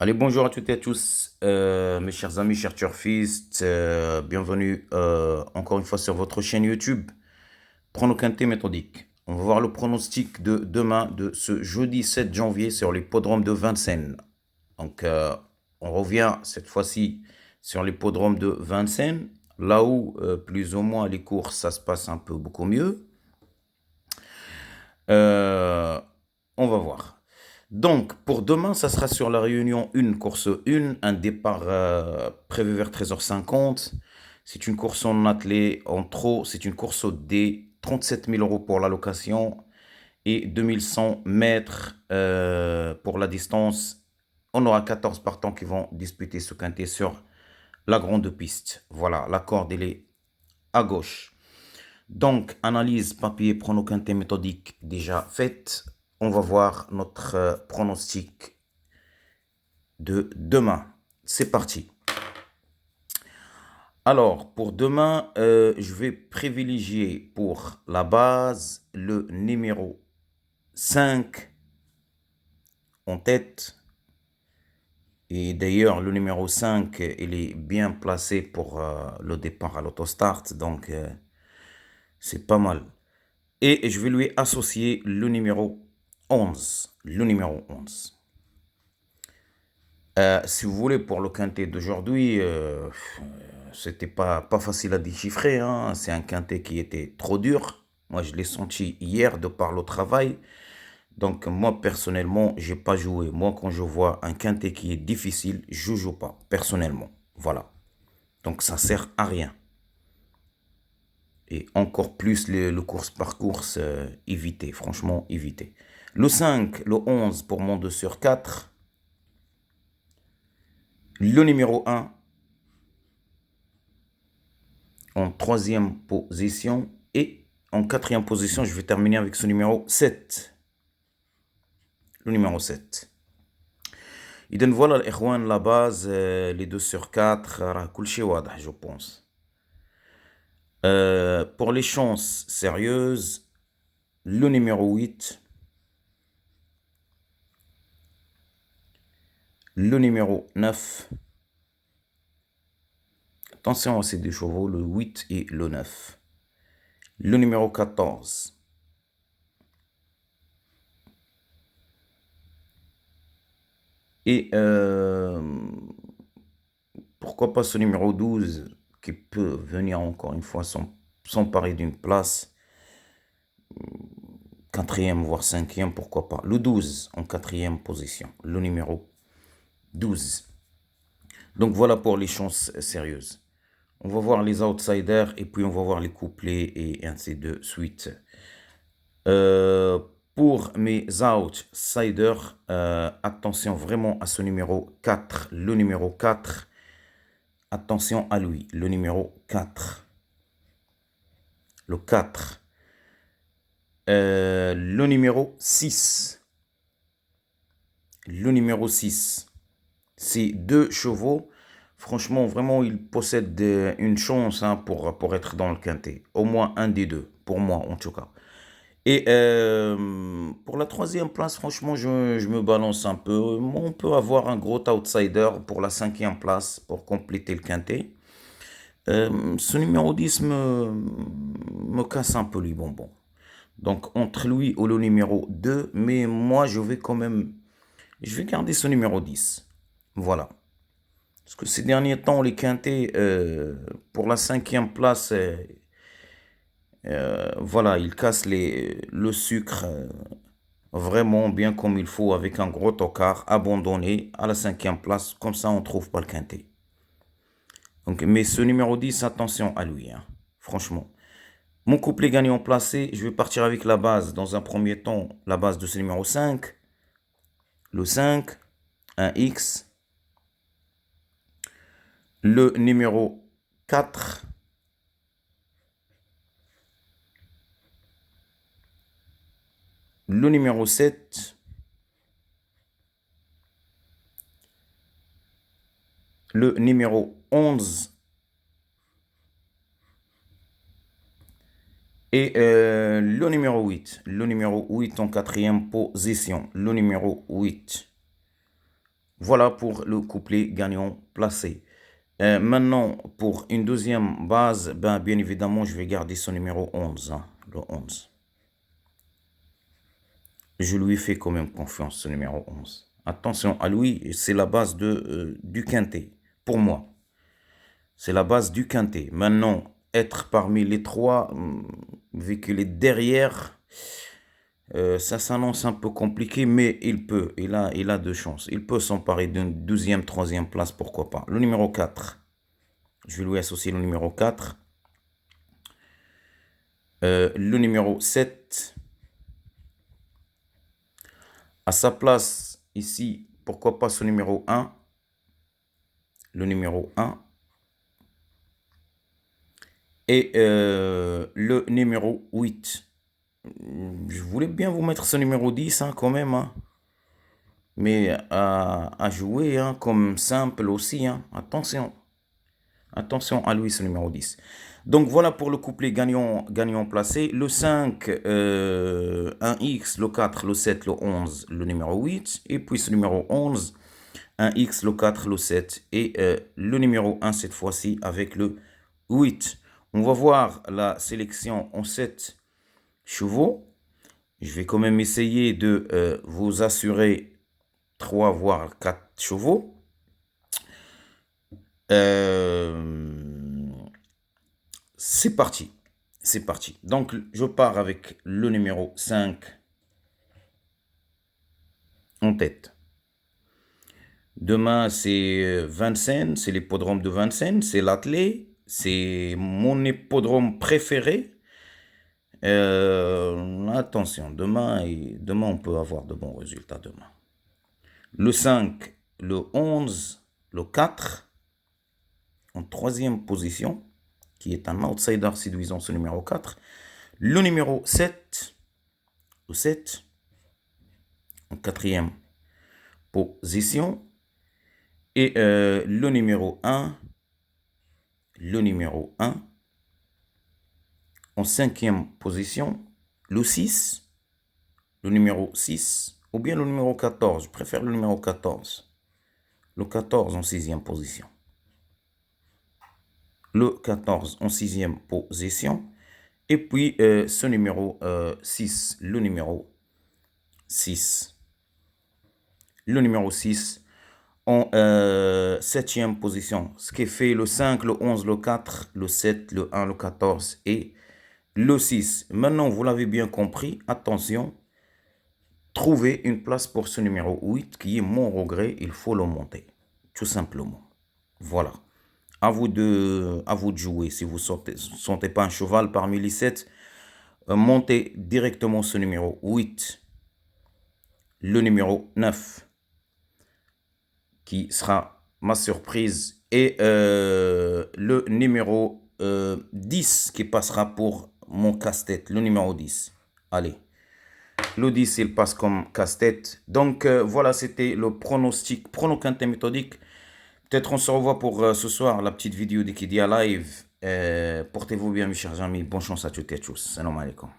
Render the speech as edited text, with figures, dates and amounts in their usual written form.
Allez, bonjour à toutes et à tous, mes chers amis, chers turfistes, bienvenue encore une fois sur votre chaîne YouTube. Prono Quintet méthodique. On va voir le pronostic de demain, de ce jeudi 7 janvier sur l'hippodrome de Vincennes. Donc, on revient cette fois-ci sur l'hippodrome de Vincennes, là où plus ou moins les courses, ça se passe un peu beaucoup mieux. Euh, on va voir. Donc, pour demain, ça sera sur la réunion 1, course 1, un départ prévu vers 13h50. C'est une course en attelé, en trot, c'est une course au D, 37 000 euros pour la location et 2100 mètres pour la distance. On aura 14 partants qui vont disputer ce quintet sur la grande piste. Voilà, la corde, elle est à gauche. Donc, analyse papier prono quintet méthodique déjà faite. On va voir notre pronostic de demain. C'est parti. Alors, pour demain, je vais privilégier pour la base le numéro 5 en tête. Et d'ailleurs, le numéro 5, il est bien placé pour le départ à l'autostart. Donc, c'est pas mal. Et je vais lui associer le numéro 11. Le numéro 11. Si vous voulez, pour le quintet d'aujourd'hui, c'était pas facile à déchiffrer, hein. C'est un quintet qui était trop dur. Moi, je l'ai senti hier de par le travail. Donc, moi, personnellement, j'ai pas joué. Moi, quand je vois un quintet qui est difficile, je joue pas, personnellement. Voilà. Donc, ça sert à rien. Et encore plus le course par course, éviter, franchement, éviter. Le 5, le 11 pour mon 2 sur 4. Le numéro 1 en troisième position. Et en quatrième position, je vais terminer avec ce numéro 7. Le numéro 7. إذن voilà الإخوان la base, les 2 sur 4 راه كلشي واضح je pense. Pour les chances sérieuses, le numéro 8, le numéro 9. Attention à ces deux chevaux, le 8 et le 9. Le numéro 14. Et pourquoi pas ce numéro 12 qui peut venir encore une fois s'emparer d'une place. Quatrième voire cinquième, pourquoi pas. Le 12 en quatrième position. Le numéro 12. Donc voilà pour les chances sérieuses. On va voir les outsiders et puis on va voir les couplets et ainsi de suite. Pour mes outsiders, attention vraiment à ce numéro 4. Le numéro 4. Attention à lui. Le numéro 4. Le 4. Le numéro 6. Le numéro 6. Ces deux chevaux, franchement, vraiment, ils possèdent une chance, hein, pour être dans le quintet. Au moins un des deux, pour moi en tout cas. Et pour la troisième place, franchement, je me balance un peu. On peut avoir un gros outsider pour la cinquième place pour compléter le quintet. Ce numéro 10 me casse un peu les bonbons. Donc entre lui ou le numéro 2, mais moi je vais quand même, je vais garder ce numéro 10. Voilà. Parce que ces derniers temps, les quintés, pour la cinquième place, voilà, ils cassent le sucre vraiment bien comme il faut avec un gros tocard abandonné à la cinquième place. Comme ça, on ne trouve pas le quintet. Donc, mais ce numéro 10, attention à lui, hein, franchement. Mon couplet gagnant placé, je vais partir avec la base. Dans un premier temps, la base de ce numéro 5. Le 5, un X. Le numéro 4. Le numéro 7. Le numéro 11. Et le numéro 8. Le numéro 8 en quatrième position. Le numéro 8. Voilà pour le couplet gagnant placé. Maintenant, pour une deuxième base, bien évidemment, je vais garder ce numéro 11, hein, le 11. Je lui fais quand même confiance, ce numéro 11. Attention à lui, c'est la base du quintet, pour moi. C'est la base du quintet. Maintenant, être parmi les trois, vu qu'il est derrière, ça s'annonce un peu compliqué, mais il a de chances. Il peut s'emparer d'une deuxième, troisième place, pourquoi pas. Le numéro 4, je vais lui associer le numéro 4. Le numéro 7. À sa place, ici, pourquoi pas ce numéro 1. Le numéro 1. Et le numéro 8. Je voulais bien vous mettre ce numéro 10, hein, quand même. Hein. Mais à jouer, hein, comme simple aussi. Hein. Attention. Attention à lui, ce numéro 10. Donc voilà pour le couplet gagnant placé. Le 5, 1x, le 4, le 7, le 11, le numéro 8. Et puis ce numéro 11, 1x, le 4, le 7 et le numéro 1 cette fois-ci avec le 8. On va voir la sélection en 7 chevaux. Je vais quand même essayer de vous assurer 3 voire 4 chevaux. C'est parti. C'est parti. Donc, je pars avec le numéro 5 en tête. Demain, c'est Vincennes, c'est l'hippodrome de Vincennes, c'est l'athlé, c'est mon hippodrome préféré. Attention, demain, on peut avoir de bons résultats demain. Le 5, le 11, le 4, en troisième position, qui est un outsider séduisant, ce numéro 4. Le numéro 7, le 7, en quatrième position. Et le numéro 1, en cinquième position, le 6, le numéro 6, ou bien le numéro 14, je préfère le numéro 14. Le 14 en sixième position. Le 14 en sixième position. Et puis ce numéro 6, le numéro 6. Le numéro 6 en septième position. Ce qui fait le 5, le 11, le 4, le 7, le 1, le 14 et le 6. Maintenant, vous l'avez bien compris. Attention. Trouvez une place pour ce numéro 8 qui est mon regret. Il faut le monter. Tout simplement. Voilà. À vous de jouer. Si vous ne sentez pas un cheval parmi les 7, montez directement ce numéro 8. Le numéro 9. Qui sera ma surprise. Et le numéro 10 qui passera pour mon casse-tête. Le numéro 10. Allez. Le 10, il passe comme casse-tête. Donc, voilà, c'était le pronostic, prono-quintet méthodique. Peut-être on se revoit pour ce soir, la petite vidéo d'Equidia Live. Portez-vous bien, mes chers amis. Bonne chance à toutes et à tous. Salam alaikum.